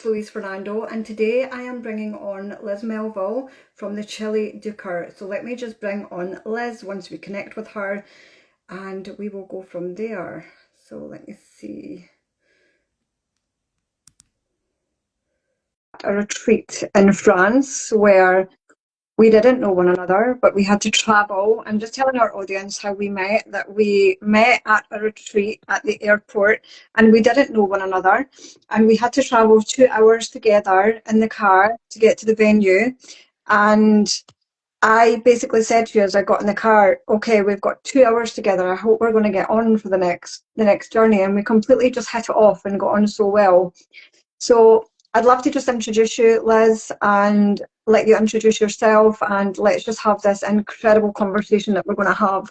Louise Fernando, and today I am bringing on Liz Melville from the Chili Duker. So let me just bring on Liz once we connect with her, and we will go from there. So let me see. A retreat in France where we didn't know one another, but we had to travel. I'm just telling our audience how we met, that we met at a retreat at the airport and we didn't know one another. And we had to travel 2 hours together in the car to get to the venue. And I basically said to you as I got in the car, okay, we've got 2 hours together. I hope we're going to get on for the next journey. And we completely just hit it off and got on so well. So I'd love to just introduce you, Liz, and let you introduce yourself, and let's just have this incredible conversation that we're going to have.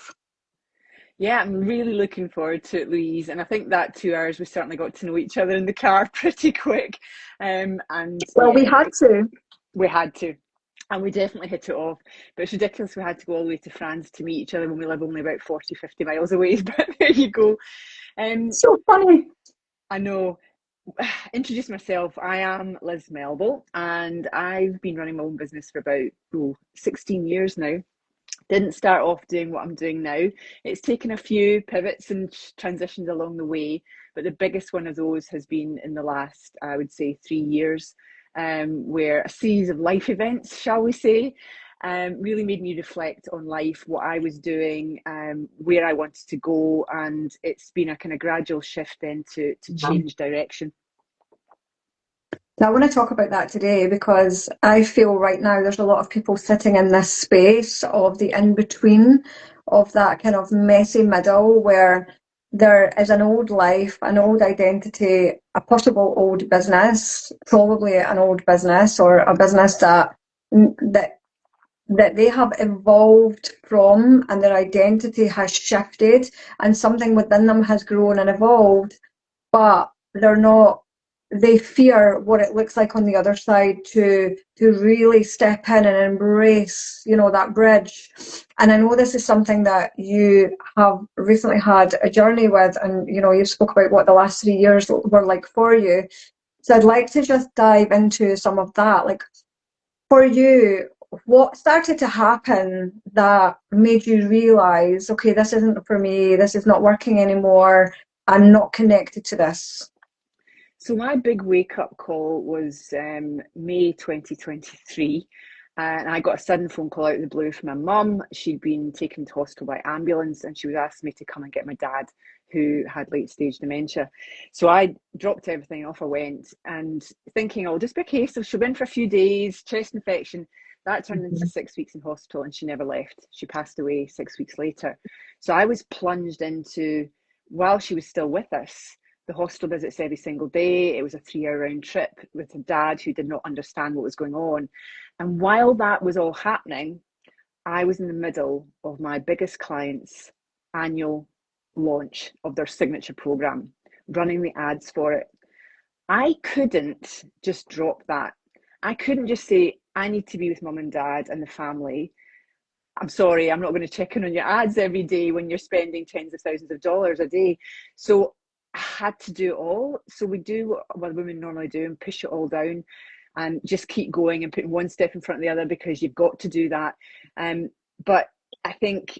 Yeah, I'm really looking forward to it, Louise. And I think that 2 hours we certainly got to know each other in the car pretty quick. And Well, we yeah, had to. we had to. And we definitely hit it off. But it's ridiculous we had to go all the way to France to meet each other when we live only about 40, 50 miles away. But there you go. Um, So funny. I know. Introduce myself. I am Liz Melville, and I've been running my own business for about 16 years now. Didn't start off doing what I'm doing now. It's taken a few pivots and transitions along the way, but the biggest one of those has been in the last, I would say, 3 years, where a series of life events, shall we say, really made me reflect on life, what I was doing, where I wanted to go, and it's been a kind of gradual shift then to change direction. Now, I want to talk about that today because I feel right now there's a lot of people sitting in this space of the in between, of that kind of messy middle where there is an old life, an old identity, a possible old business, probably an old business or a business that that they have evolved from, and their identity has shifted and something within them has grown and evolved, but they're not, they fear what it looks like on the other side to really step in and embrace, that bridge. And I know this is something that you have recently had a journey with, and you spoke about what the last 3 years were like for you. So I'd like to just dive into some of that. Like, for you, what started to happen that made you realize, okay, this isn't for me, this is not working anymore, I'm not connected to this? So my big wake up call was May 2023. And I got a sudden phone call out of the blue from my mum. She'd been taken to hospital by ambulance and she was asking me to come and get my dad, who had late stage dementia. So I dropped everything off. I went and thinking, I'll just be a case of she'll be in for a few days, chest infection. That turned into 6 weeks in hospital and she never left. She passed away 6 weeks later. So I was plunged into, while she was still with us, the hospital visits every single day. It was a 3 hour round trip with a dad who did not understand what was going on. And while that was all happening, I was in the middle of my biggest client's annual launch of their signature program, running the ads for it. I couldn't just drop that. I couldn't just say, I need to be with mum and dad and the family. I'm sorry, I'm not going to check in on your ads every day when you're spending tens of thousands of dollars a day. So I had to do it all. So we do what women normally do and push it all down and just keep going and putting one step in front of the other because you've got to do that. But I think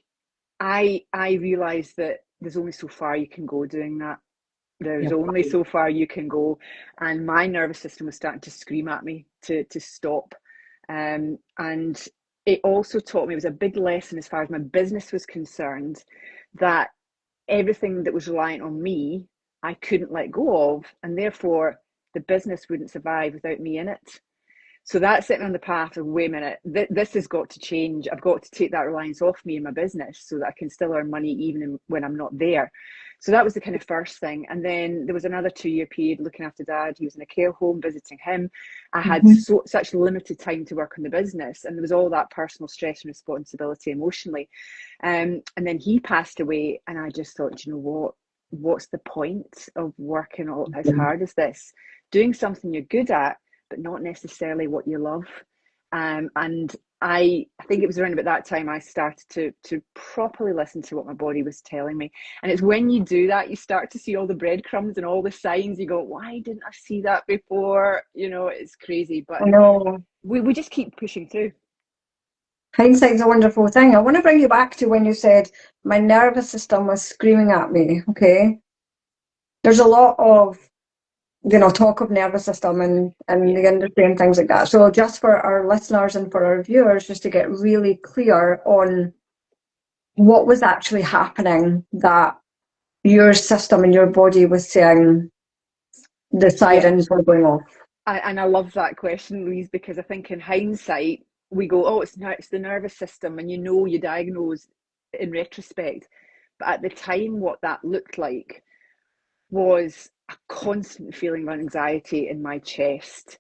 I realised that there's only so far you can go doing that. There's only so far you can go. And my nervous system was starting to scream at me to stop. And it also taught me, it was a big lesson as far as my business was concerned, that everything that was reliant on me, I couldn't let go of. And therefore, the business wouldn't survive without me in it. So that's sitting on the path of, wait a minute, this has got to change. I've got to take that reliance off me in my business so that I can still earn money even when I'm not there. So that was the kind of first thing. And then there was another 2 year period looking after dad. He was in a care home, visiting him. I had Mhm. such limited time to work on the business. And there was all that personal stress and responsibility emotionally. And then he passed away. And I just thought, you know what? What's the point of working as hard as this? Doing something you're good at, but not necessarily what you love. And I think it was around about that time I started to properly listen to what my body was telling me. And it's when you do that, you start to see all the breadcrumbs and all the signs. You go, why didn't I see that before? You know, it's crazy. But I know. we just keep pushing through. Hindsight's a wonderful thing. I want to bring you back to when you said my nervous system was screaming at me. Okay. There's a lot of, talk of nervous system and Yeah. the industry and things like that. So just for our listeners and for our viewers, just to get really clear on what was actually happening that your system and your body was saying the Yeah. sirens were going off. And I love that question, Louise, because I think in hindsight, we go, oh, it's the nervous system, and you diagnose in retrospect. But at the time, what that looked like was a constant feeling of anxiety in my chest,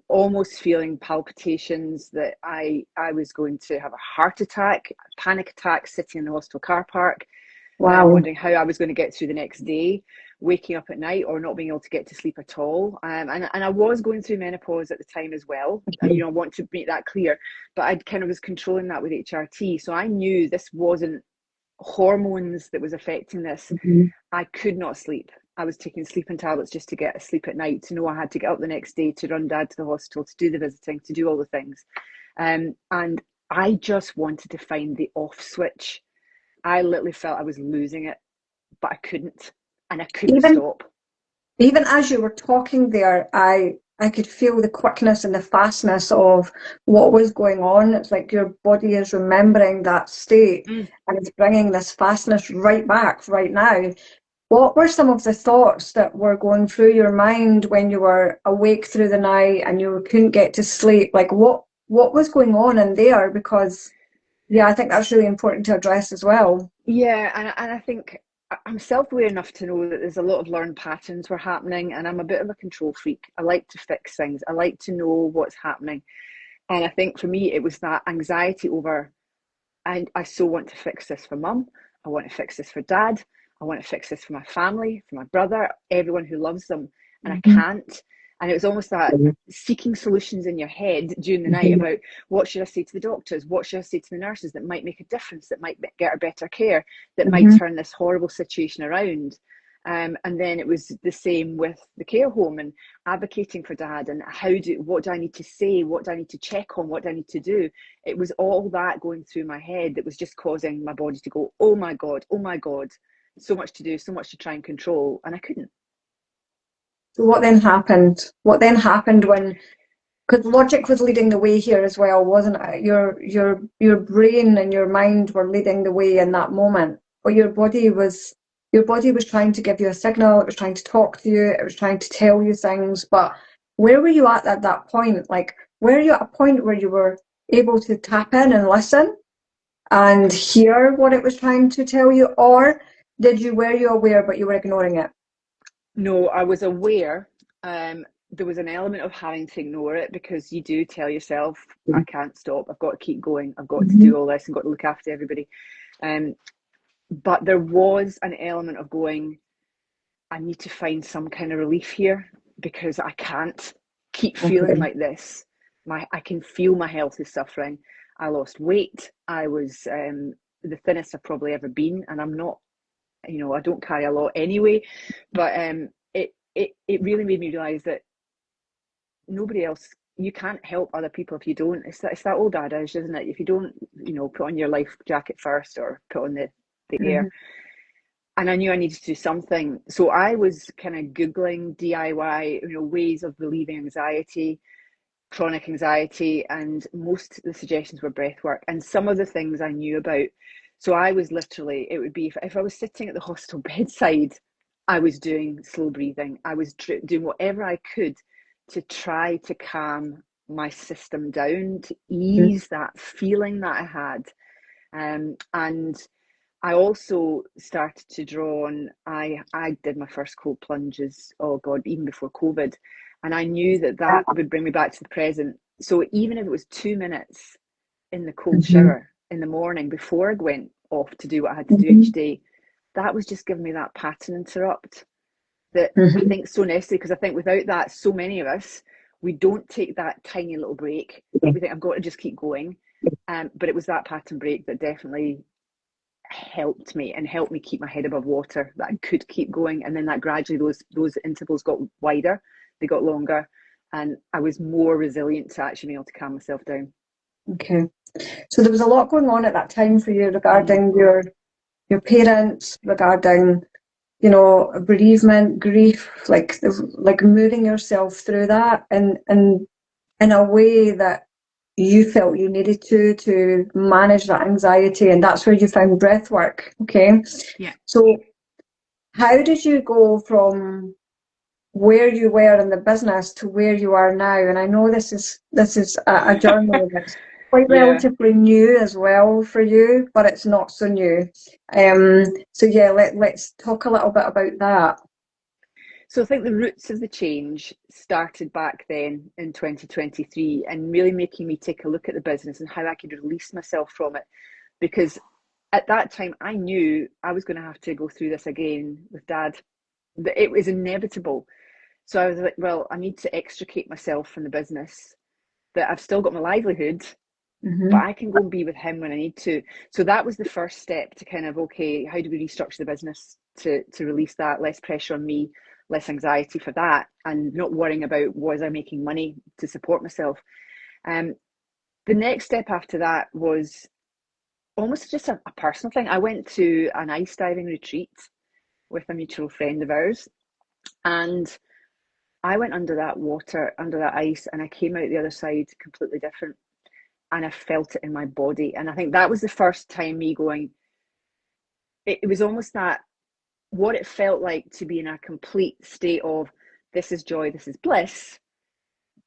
almost feeling palpitations that I was going to have a heart attack, a panic attack, sitting in the hospital car park, Wow. wondering how I was going to get through the next day, waking up at night or not being able to get to sleep at all. And I was going through menopause at the time as well. I want to make that clear, but I kind of was controlling that with HRT. So I knew this wasn't hormones that was affecting this. Mm-hmm. I could not sleep. I was taking sleeping tablets just to get sleep at night, to know I had to get up the next day to run dad to the hospital, to do the visiting, to do all the things. And I just wanted to find the off switch. I literally felt I was losing it, but I couldn't, and I couldn't Even stop. even as you were talking there, I could feel the quickness and the fastness of what was going on. It's like your body is remembering that state Mm. and it's bringing this fastness right back right now. What were some of the thoughts that were going through your mind when you were awake through the night and you couldn't get to sleep? Like what was going on in there? Because yeah, I think that's really important to address as well. Yeah, and I think I'm self-aware enough to know that there's a lot of learned patterns were happening, and I'm a bit of a control freak. I like to fix things. I like to know what's happening. And I think for me, it was that anxiety over, and I so want to fix this for mum. I want to fix this for dad. I want to fix this for my family, for my brother, everyone who loves them. And I Mhm. can't. And it was almost that seeking solutions in your head during the night Mhm. about what should I say to the doctors? What should I say to the nurses that might make a difference, that might get her better care, that might Mhm. turn this horrible situation around? And then it was the same with the care home and advocating for dad and what do I need to say? What do I need to check on? What do I need to do? It was all that going through my head that was just causing my body to go, oh my God, so much to do, so much to try and control. And I couldn't. So what then happened? What then happened when, because logic was leading the way here as well, wasn't it? Your brain and your mind were leading the way in that moment, but your body was trying to give you a signal. It was trying to talk to you. It was trying to tell you things. But where were you at that point? Like, were you at a point where you were able to tap in and listen and hear what it was trying to tell you, or were you aware but you were ignoring it? No, I was aware. There was an element of having to ignore it because you do tell yourself, I can't stop. I've got to keep going. I've got to Mhm. do all this and got to look after everybody. Um, but there was an element of going, I need to find some kind of relief here because I can't keep feeling Okay. like this. I can feel my health is suffering. I lost weight. I was the thinnest I've probably ever been, and I'm not. I don't carry a lot anyway, but it really made me realize that nobody else. You can't help other people if you don't. It's that old adage, isn't it? If you don't, put on your life jacket first or put on the air. Mhm. And I knew I needed to do something. So I was kind of Googling DIY, ways of relieving anxiety, chronic anxiety, and most of the suggestions were breath work. And some of the things I knew about. So I was literally, it would be if I was sitting at the hospital bedside, I was doing slow breathing. I was doing whatever I could to try to calm my system down, to ease that feeling that I had. And I also started to draw on. I did my first cold plunges. Oh God, even before COVID, and I knew that would bring me back to the present. So even if it was 2 minutes in the cold Mhm. shower in the morning before I went off to do what I had to do each Mhm. day, that was just giving me that pattern interrupt that I Mhm. think is so necessary because I think without that, so many of us we don't take that tiny little break. We think, I've got to just keep going. But it was that pattern break that definitely helped me and helped me keep my head above water, that I could keep going. And then that gradually those intervals got wider, they got longer, and I was more resilient to actually being able to calm myself down. Okay. So there was a lot going on at that time for you regarding your parents, regarding, bereavement, grief, like moving yourself through that and in a way that you felt you needed to manage that anxiety, and that's where you found breath work. Okay. Yeah. So how did you go from where you were in the business to where you are now? And I know this is a journey that's quite Yeah. relatively new as well for you, but it's not so new. So yeah, let's talk a little bit about that. So I think the roots of the change started back then in 2023 and really making me take a look at the business and how I could release myself from it. Because at that time, I knew I was going to have to go through this again with Dad. It was inevitable. So I was like, well, I need to extricate myself from the business, that I've still got my livelihood, but Hmm. I can go and be with him when I need to. So that was the first step to kind of, okay, how do we restructure the business to release that, less pressure on me, less anxiety for that, and not worrying about was I making money to support myself. Um, the next step after that was almost just a personal thing. I went to an ice diving retreat with a mutual friend of ours, and I went under that water, under that ice, and I came out the other side completely different. And I felt it in my body. And I think that was the first time me going, it was almost that what it felt like to be in a complete state of this is joy, this is bliss,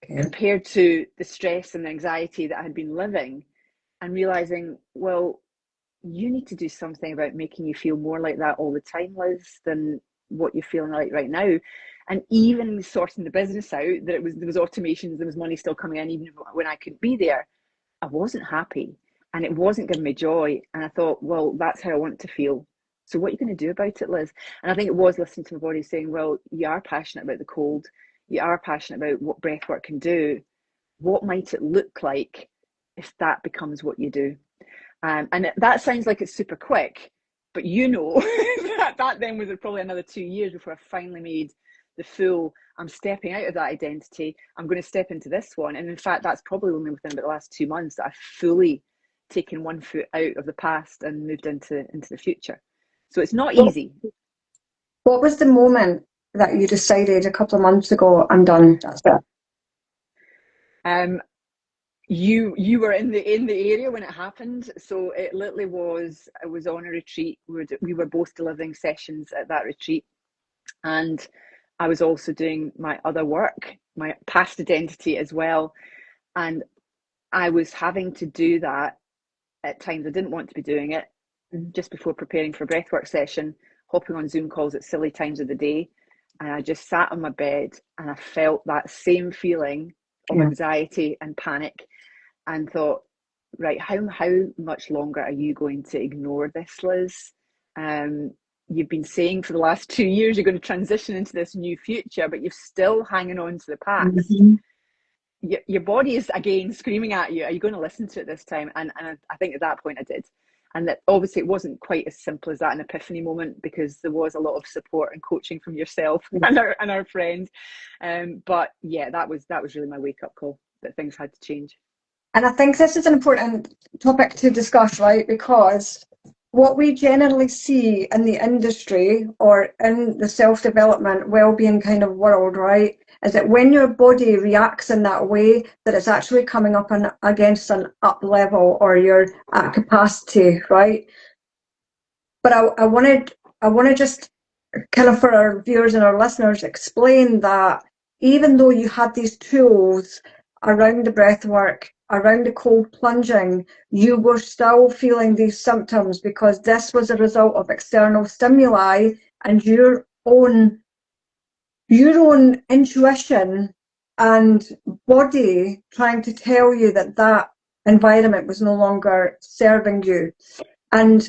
Okay. compared to the stress and the anxiety that I had been living, and realizing, well, you need to do something about making you feel more like that all the time, Liz, than what you're feeling like right now. And even sorting the business out, that there was automations, there was money still coming in, even when I couldn't be there. I wasn't happy and it wasn't giving me joy. And I thought, well, that's how I want to feel. So what are you going to do about it, Liz? And I think it was listening to my body saying, well, you are passionate about the cold. You are passionate about what breathwork can do. What might it look like if that becomes what you do? And that sounds like it's super quick, but that then was probably another 2 years before I finally made the full, I'm stepping out of that identity, I'm going to step into this one. And in fact, that's probably only within about the last 2 months that I've fully taken one foot out of the past and moved into the future. So it's not What, easy. what was the moment that you decided a couple of months ago, I'm done, that's it? Um, you were in the area when it happened, so it literally was. I was on a retreat. We were both delivering sessions at that retreat, and I was also doing my other work, my past identity as well. And I was having to do that at times I didn't want to be doing it, just before preparing for a breathwork session, hopping on Zoom calls at silly times of the day. And I just sat on my bed and I felt that same feeling of Yeah. anxiety and panic, and thought, right, how much longer are you going to ignore this, Liz? Um, you've been saying for the last 2 years you're going to transition into this new future, but you're still hanging on to the past. Mhm. Your body is again screaming at you. Are you going to listen to it this time? And I think at that point I did. And that obviously it wasn't quite as simple as that, an epiphany moment, because there was a lot of support and coaching from yourself and our friends. But yeah, that was really my wake up call, that things had to change. And I think this is an important topic to discuss, right? Because what we generally see in the industry or in the self-development, well-being kind of world, right, is that when your body reacts in that way, that it's actually coming up against an up level or you're at capacity, right? But I want to just kind of, for our viewers and our listeners, explain that even though you had these tools around the breath work, around the cold plunging, you were still feeling these symptoms because this was a result of external stimuli and your own intuition and body trying to tell you that that environment was no longer serving you. And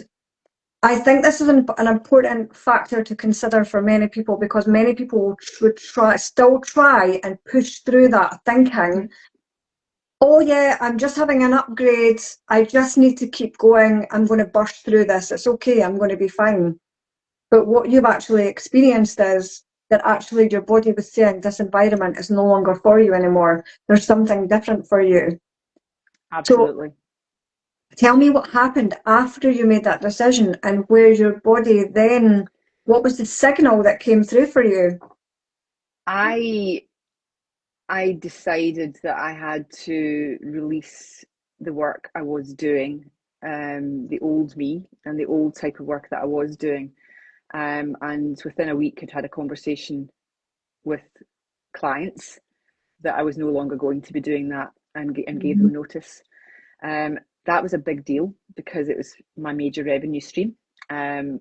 I think this is an important factor to consider for many people because many people would still try and push through that thinking, oh yeah, I'm just having an upgrade. I just need to keep going. I'm going to burst through this. It's okay. I'm going to be fine. But what you've actually experienced is that actually your body was saying this environment is no longer for you anymore. There's something different for you. So Absolutely. tell me what happened after you made that decision and where your body then, what was the signal that came through for you? I I decided that I had to release the work I was doing, the old me and the old type of work that I was doing. And within a week, I'd had a conversation with clients that I was no longer going to be doing that, and gave them Mhm. notice. That was a big deal because it was my major revenue stream. Um,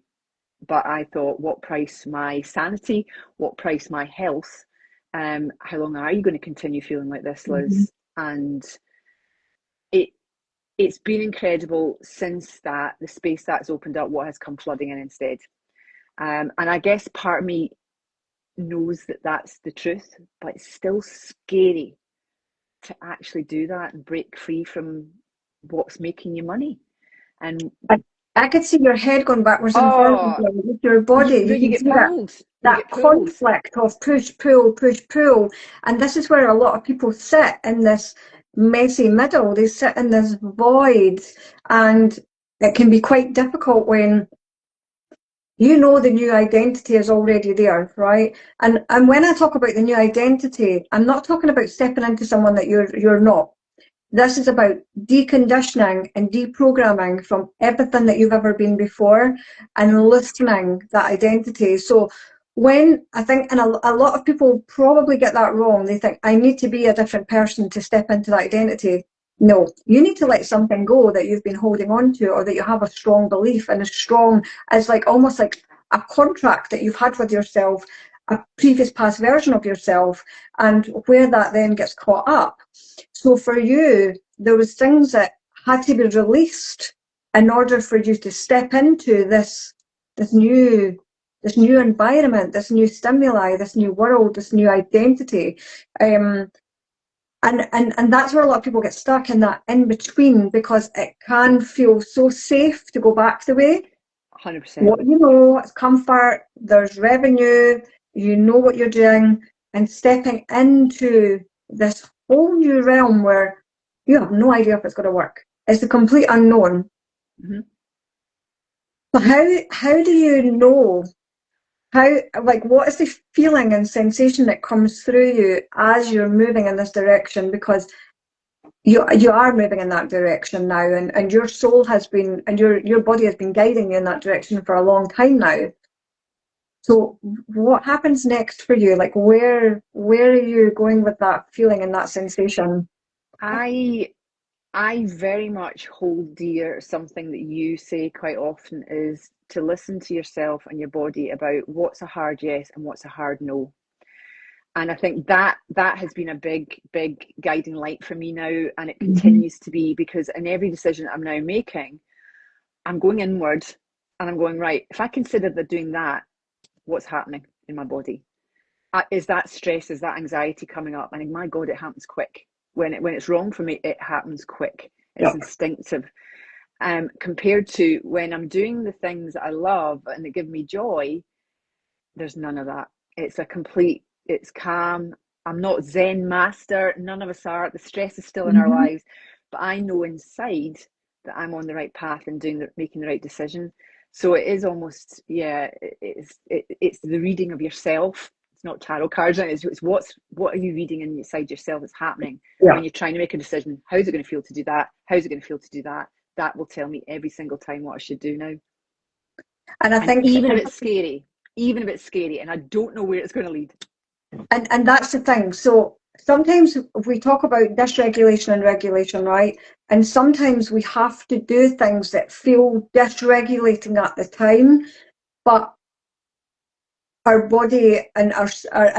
but I thought, what price my sanity, what price my health? How long are you going to continue feeling like this, Mhm. Liz? And it it's been incredible since that, the space that's opened up, what has come flooding in instead. And I guess part of me knows that that's the truth, but it's still scary to actually do that and break free from what's making you money. And I, I could see your head going backwards and forwards oh, with your body. You but you can get see that pulled. You that get pulled. conflict of push, pull, push, pull. And this is where a lot of people sit in this messy middle. They sit in this void. And it can be quite difficult when you know the new identity is already there, right? And when I talk about the new identity, I'm not talking about stepping into someone that you're not. This is about deconditioning and deprogramming from everything that you've ever been before and loosening that identity. So when I think, and a lot of people probably get that wrong, they think, I need to be a different person to step into that identity. No, you need to let something go that you've been holding on to or that you have a strong belief and a strong, it's like almost like a contract that you've had with yourself, a previous past version of yourself, and where that then gets caught up. So for you, there was things that had to be released in order for you to step into this new this new environment, this new stimuli, this new world, this new identity. Um, and that's where a lot of people get stuck in that in between because it can feel so safe to go back the way. 100%. What you know, it's comfort, there's revenue, you know what you're doing, and stepping into this whole new realm where you have no idea if it's going to work. It's the complete unknown. Mm-hmm. So how do you know how like what is the feeling and sensation that comes through you as you're moving in this direction? Because you are moving in that direction now and your soul has been and your body has been guiding you in that direction for a long time now. So what happens next for you? Like where are you going with that feeling and that sensation? I I very much hold dear something that you say quite often, is to listen to yourself and your body about what's a hard yes and what's a hard no. And I think that that has been a big guiding light for me now, and it Mm-hmm. continues to be, because in every decision I'm now making, I'm going inward and I'm going, right, if I consider that doing that, what's happening in my body? Is that stress, is that anxiety coming up? And my God, it happens quick. When it's wrong for me, it happens quick. It's Yeah. instinctive. Compared to when I'm doing the things that I love and that give me joy, there's none of that. It's a complete, it's calm. I'm not Zen master. None of us are. The stress is still in our Mm-hmm. lives, but I know inside that I'm on the right path and making the right decision. So it is almost, yeah, it's the reading of yourself. It's not tarot cards. It's what are you reading inside yourself that's happening Yeah. when you're trying to make a decision. How's it going to feel to do that? How's it going to feel to do that? That will tell me every single time what I should do now. And I And think even if it's scary, and I don't know where it's going to lead. and that's the thing. So sometimes we talk about dysregulation and regulation, right? And sometimes we have to do things that feel dysregulating at the time, but our body and our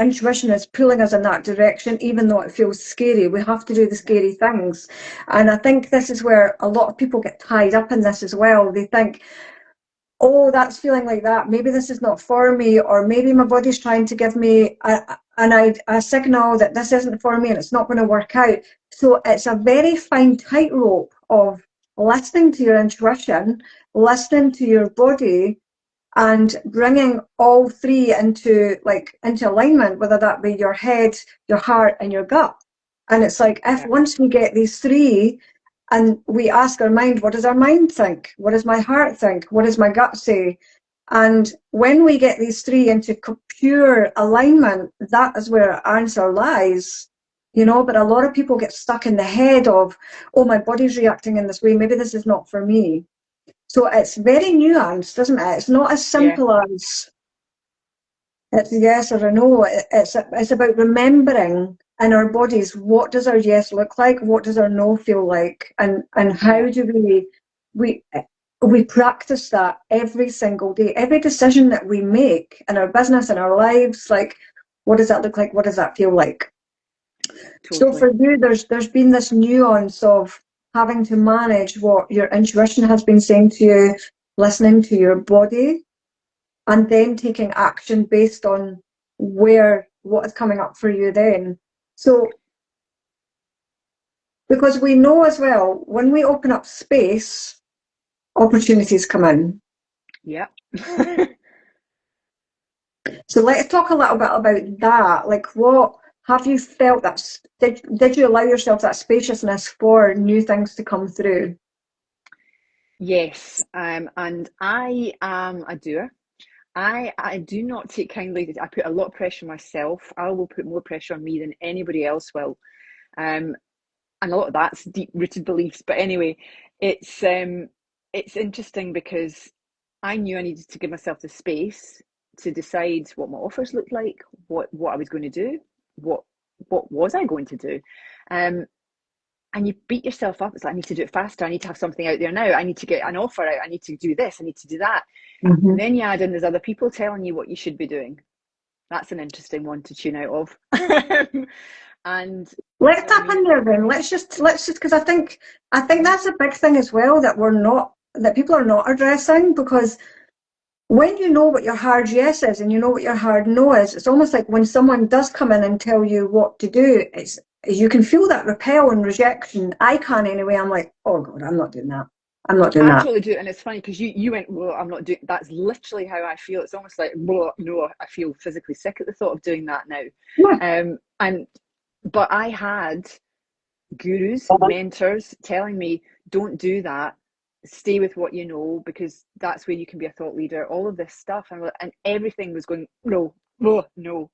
intuition is pulling us in that direction, even though it feels scary. We have to do the scary things. And I think this is where a lot of people get tied up in this as well. They think, oh, that's feeling like that. Maybe this is not for me, or maybe my body's trying to give me a signal that this isn't for me and it's not going to work out. So it's a very fine tightrope of listening to your intuition, listening to your body, and bringing all three into alignment, whether that be your head, your heart, and your gut. And it's like, if Yeah, once we get these three and we ask our mind, what does our mind think? What does my heart think? What does my gut say? And when we get these three into pure alignment, that is where our answer lies. But a lot of people get stuck in the head of, oh, my body's reacting in this way, maybe this is not for me. So it's very nuanced, isn't it? It's not as yeah, simple as it's a yes or a no. It's about remembering in our bodies, what does our yes look like? What does our no feel like? And yeah. how do we we practice that every single day. Every decision that we make in our business, in our lives, like, what does that look like? What does that feel like? So Totally. for you, there's been this nuance of having to manage what your intuition has been saying to you, listening to your body, and then taking action based on what is coming up for you then. So because we know as well, when we open up space, opportunities come in. Yeah. So let's talk a little bit about that. Like, what have you felt that did you allow yourself that spaciousness for new things to come through? Yes, and I am a doer. I do not take kindly. I put a lot of pressure on myself. I will put more pressure on me than anybody else will. Um, and a lot of that's deep-rooted beliefs. But anyway, it's interesting because I knew I needed to give myself the space to decide what my offers looked like, what I was going to do, what what was I going to do. Um, and you beat yourself up. It's like, I need to do it faster. I need to have something out there now. I need to get an offer out. I need to do this. I need to do that. Mm-hmm. And then you add in there's other people telling you what you should be doing. That's an interesting one to tune out of. And Let's so, I tap mean, in there then. Let's just because I think that's a big thing as well that people are not addressing, because when you know what your hard yes is and you know what your hard no is, it's almost like when someone does come in and tell you what to do, it's you can feel that repel and rejection. I can anyway. I'm like, oh God, I'm not doing that. I'm not doing I that. totally do. And it's funny because you went, well, I'm not doing that's literally how I feel. It's almost like, well, no, I feel physically sick at the thought of doing that now. Yeah. And but I had gurus, mentors telling me, don't do that. Stay with what you know because that's where you can be a thought leader. All of this stuff, and everything was going, no, no, no.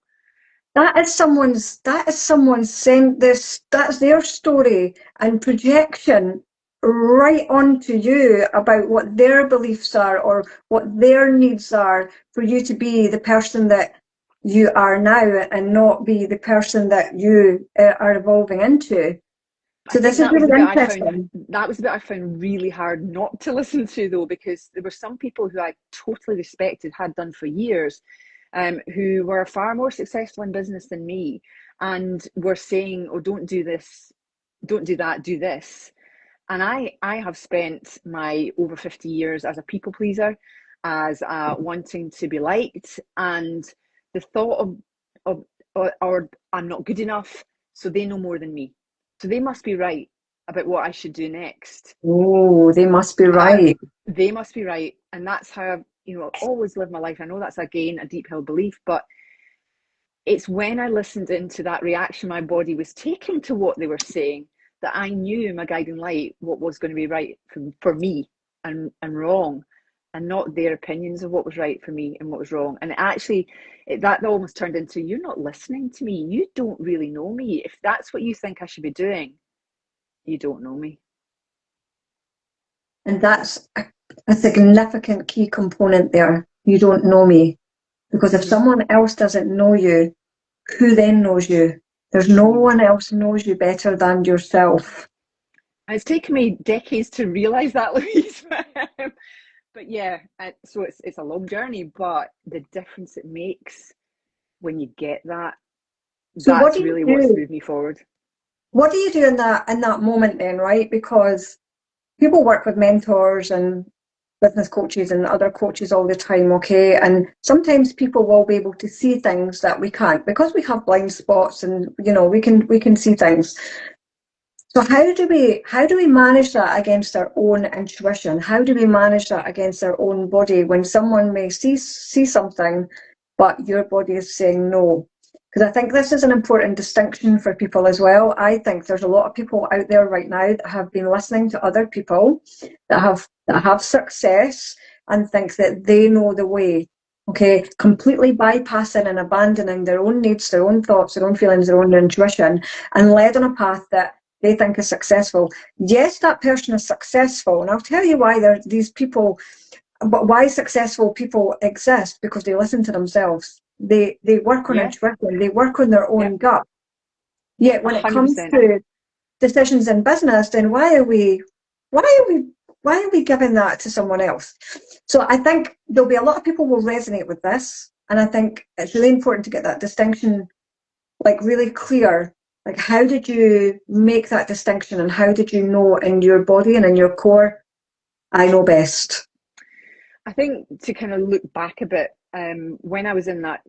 That is someone's saying this, that's their story and projection right onto you about what their beliefs are or what their needs are for you to be the person that you are now and not be the person that you are evolving into. I So this think is that was really the bit I found interesting. that was the bit I found really hard not to listen to though, because there were some people who I totally respected, had done for years, who were far more successful in business than me, and were saying, "Oh, don't do this, don't do that, do this." And I have spent my over 50 years as a people pleaser, as wanting to be liked, and the thought of or I'm not good enough, so they know more than me, so they must be right about what I should do next. Oh, they must be Uh, right. they must be right, and that's how I've always lived my life. I know that's again a deep held belief, but it's when I listened into that reaction my body was taking to what they were saying that I knew my guiding light what was going to be right for me and wrong, and not their opinions of what was right for me and what was wrong. And actually, that almost turned into, you're not listening to me. You don't really know me. If that's what you think I should be doing, you don't know me. And that's a significant key component there. You don't know me. Because if Mm-hmm. someone else doesn't know you, who then knows you? There's no Mm-hmm. one else knows you better than yourself. And it's taken me decades to realize that, Louise. But yeah, so it's a long journey, but the difference it makes when you get that, So what that's do you really what's do? moved me forward. What do you do in that moment then, right? Because people work with mentors and business coaches and other coaches all the time, okay? And sometimes people will be able to see things that we can't because we have blind spots, and we can see things. So how do we manage that against our own intuition? How do we manage that against our own body when someone may see something, but your body is saying no? Because I think this is an important distinction for people as well. I think there's a lot of people out there right now that have been listening to other people that have success and think that they know the way. Okay, completely bypassing and abandoning their own needs, their own thoughts, their own feelings, their own intuition, and led on a path that they think is successful. Yes, that person is successful, and I'll tell you why these people, but why successful people exist, because they listen to themselves. They work on Yeah, intuition, they work on their yeah, own gut. Yet when it comes 100%. to decisions in business, then why are we giving that to someone else? So I think there'll be a lot of people will resonate with this, and I think it's really important to get that distinction like really clear. Like, how did you make that distinction, and how did you know in your body and in your core, I know best? I think to kind of look back a bit, when I was in that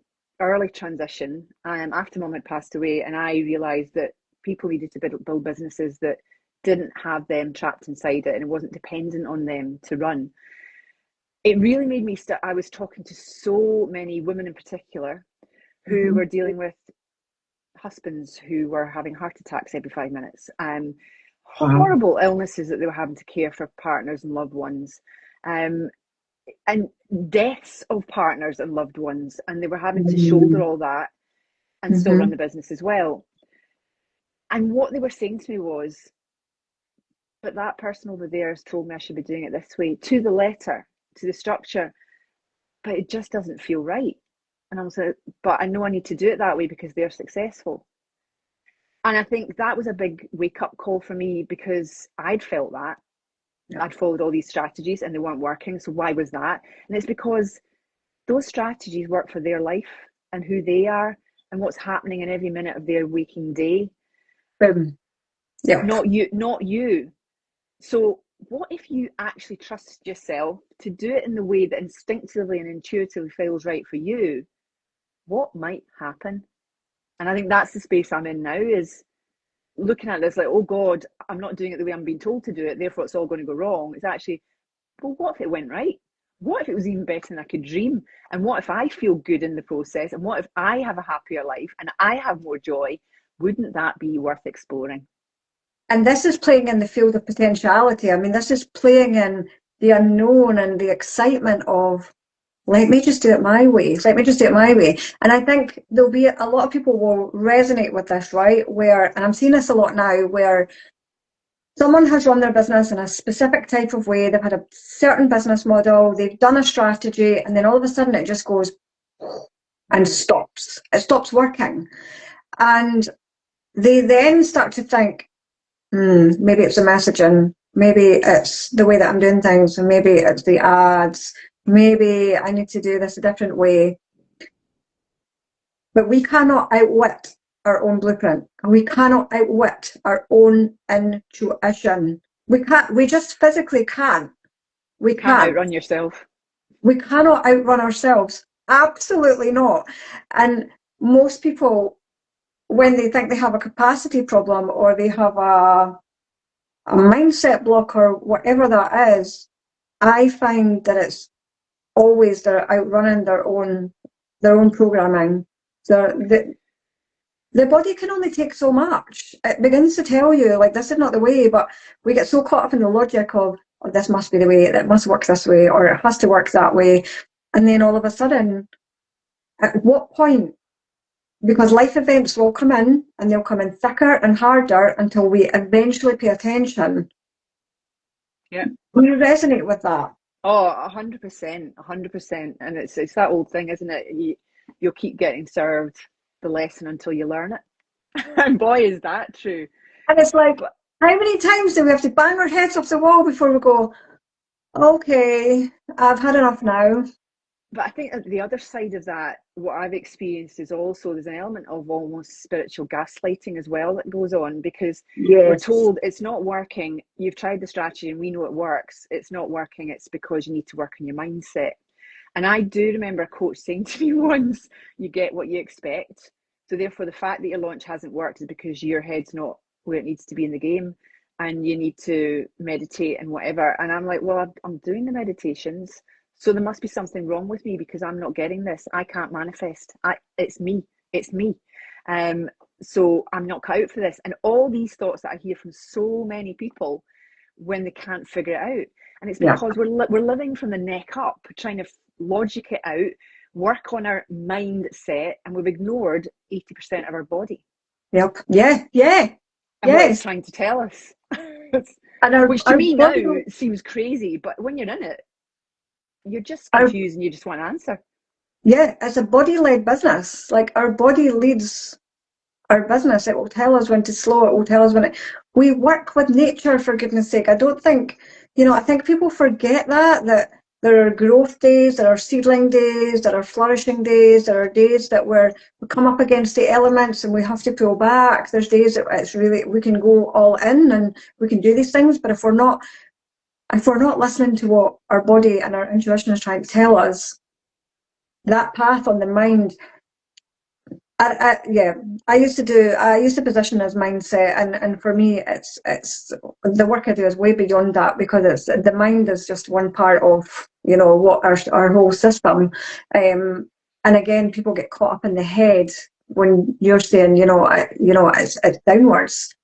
early transition, after mum had passed away, and I realised that people needed to build businesses that didn't have them trapped inside it and it wasn't dependent on them to run. It really made me start. I was talking to so many women in particular who Mm-hmm. were dealing with husbands who were having heart attacks every 5 minutes, Wow. horrible illnesses that they were having to care for partners and loved ones, um, and deaths of partners and loved ones, and they were having to shoulder all that and still run Mm-hmm. the business as well. And what they were saying to me was, but that person over there has told me I should be doing it this way, to the letter, to the structure, but it just doesn't feel right. And I was like, but I know I need to do it that way because they're successful. And I think that was a big wake up call for me, because I'd felt that. Yeah. I'd followed all these strategies and they weren't working. So why was that? And it's because those strategies work for their life and who they are and what's happening in every minute of their waking day. Boom. Yeah. Not you, not you. So what if you actually trust yourself to do it in the way that instinctively and intuitively feels right for you? What might happen? And I think that's the space I'm in now, is looking at this like, oh God, I'm not doing it the way I'm being told to do it, therefore it's all going to go wrong. It's actually, well, what if it went right? What if it was even better than I could dream? And what if I feel good in the process? And what if I have a happier life and I have more joy? Wouldn't that be worth exploring? And this is playing in the field of potentiality. I mean, this is playing in the unknown and the excitement of, let me just do it my way. Let me just do it my way. And I think there'll be a lot of people will resonate with this, right? And I'm seeing this a lot now, where someone has run their business in a specific type of way. They've had a certain business model, they've done a strategy, and then all of a sudden it just goes and stops. It stops working. And they then start to think, maybe it's the messaging, maybe it's the way that I'm doing things, and maybe it's the ads, maybe I need to do this a different way. But we cannot outwit our own blueprint. We cannot outwit our own intuition. We just physically can't. We You can't can't. outrun yourself. We cannot outrun ourselves. Absolutely not. And most people, when they think they have a capacity problem or they have a mindset block or whatever that is, I find that it's always they're outrunning their own programming. The body can only take so much. It begins to tell you, like, this is not the way, but we get so caught up in the logic of, oh, this must be the way, it must work this way, or it has to work that way. And then all of a sudden, at what point? Because life events will come in and they'll come in thicker and harder until we eventually pay attention. Yeah. We resonate with that. Oh, 100%, 100%. And it's that old thing, isn't it? You'll keep getting served the lesson until you learn it. And boy, is that true. And it's like, But how many times do we have to bang our heads off the wall before we go, okay, I've had enough now? But I think the other side of that, what I've experienced is also there's an element of almost spiritual gaslighting as well that goes on, because we're Yes. told it's not working. You've tried the strategy and we know it works. It's not working. It's because you need to work on your mindset. And I do remember a coach saying to me once, you get what you expect. So therefore, the fact that your launch hasn't worked is because your head's not where it needs to be in the game, and you need to meditate and whatever. And I'm like, well, I'm doing the meditations. So there must be something wrong with me because I'm not getting this. I can't manifest. It's me. It's me. Um, so I'm not cut out for this. And all these thoughts that I hear from so many people when they can't figure it out. And it's Yeah. because we're living from the neck up, trying to logic it out, work on our mindset, and we've ignored 80% of our body. Yep. Yeah. Yeah. And what it's Yes. trying to tell us. And Which to our me now body, seems crazy, but when you're in it, you're just our confused and you just want an answer. yeah, it's a body-led business. Like our body leads our business. It will tell us when to slow. It will tell us when we work with nature, for goodness sake. I don't think, I think people forget that there are growth days, there are seedling days, there are flourishing days, there are days that we come up against the elements and we have to pull back. There's days that it's really, we can go all in and we can do these things. But if we're not listening to what our body and our intuition is trying to tell us, that path on the mind, yeah, I used to position as mindset, and for me, it's the work I do is way beyond that, because it's the mind is just one part of what our whole system, and again, people get caught up in the head when you're saying it's downwards.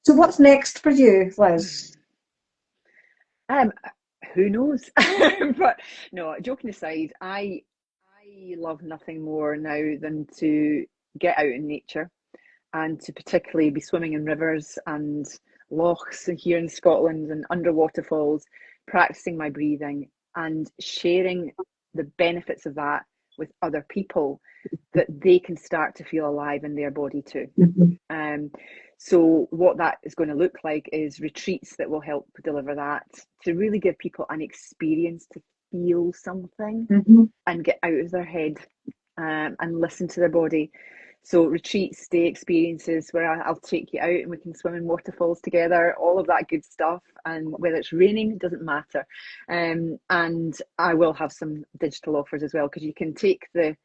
So what's next for you, Liz? Um, who knows? But no, joking aside, I love nothing more now than to get out in nature and to particularly be swimming in rivers and lochs here in Scotland and under waterfalls, practicing my breathing and sharing the benefits of that with other people, that they can start to feel alive in their body too. Mhm. Um, so what that is going to look like is retreats that will help deliver that, to really give people an experience to feel something Mhm. and get out of their head, and listen to their body. So retreats, day experiences where I'll take you out and we can swim in waterfalls together, all of that good stuff. And whether it's raining, it doesn't matter. And I will have some digital offers as well, because you can take the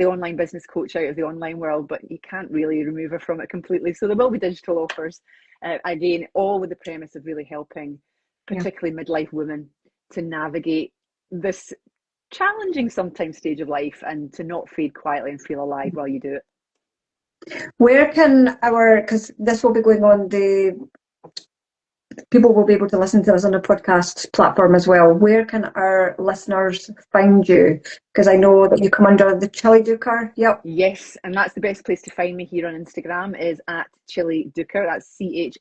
online business coach out of the online world, but you can't really remove her from it completely. So there will be digital offers, again, all with the premise of really helping, Yeah. particularly midlife women, to navigate this challenging sometimes stage of life and to not fade quietly and feel alive while you do it. Where can because this will be going on the people will be able to listen to us on a podcast platform as well. Where can our listeners find you? Because I know that you come under the Chili Dooker. Yep. Yes, and that's the best place to find me here on Instagram, is at Chili Dooker. That's ChillyDooker.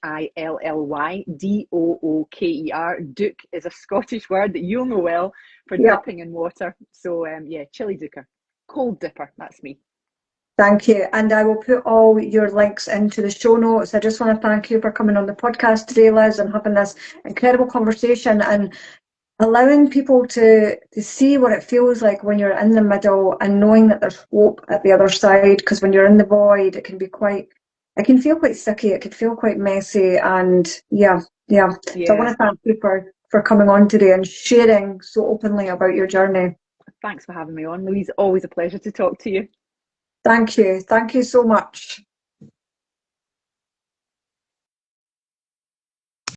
Duke is a Scottish word that you'll know well for Yep. dipping in water. So yeah, Chili Dooker. Cold dipper, that's me. Thank you. And I will put all your links into the show notes. I just want to thank you for coming on the podcast today, Liz, and having this incredible conversation and allowing people to see what it feels like when you're in the middle, and knowing that there's hope at the other side. Because when you're in the void, it can feel quite sticky. It can feel quite messy. And yeah, yeah. So I want Yeah, to thank you for coming on today and sharing so openly about your journey. thanks for having me on, Louise. Always a pleasure to talk to you. Thank you. Thank you so much.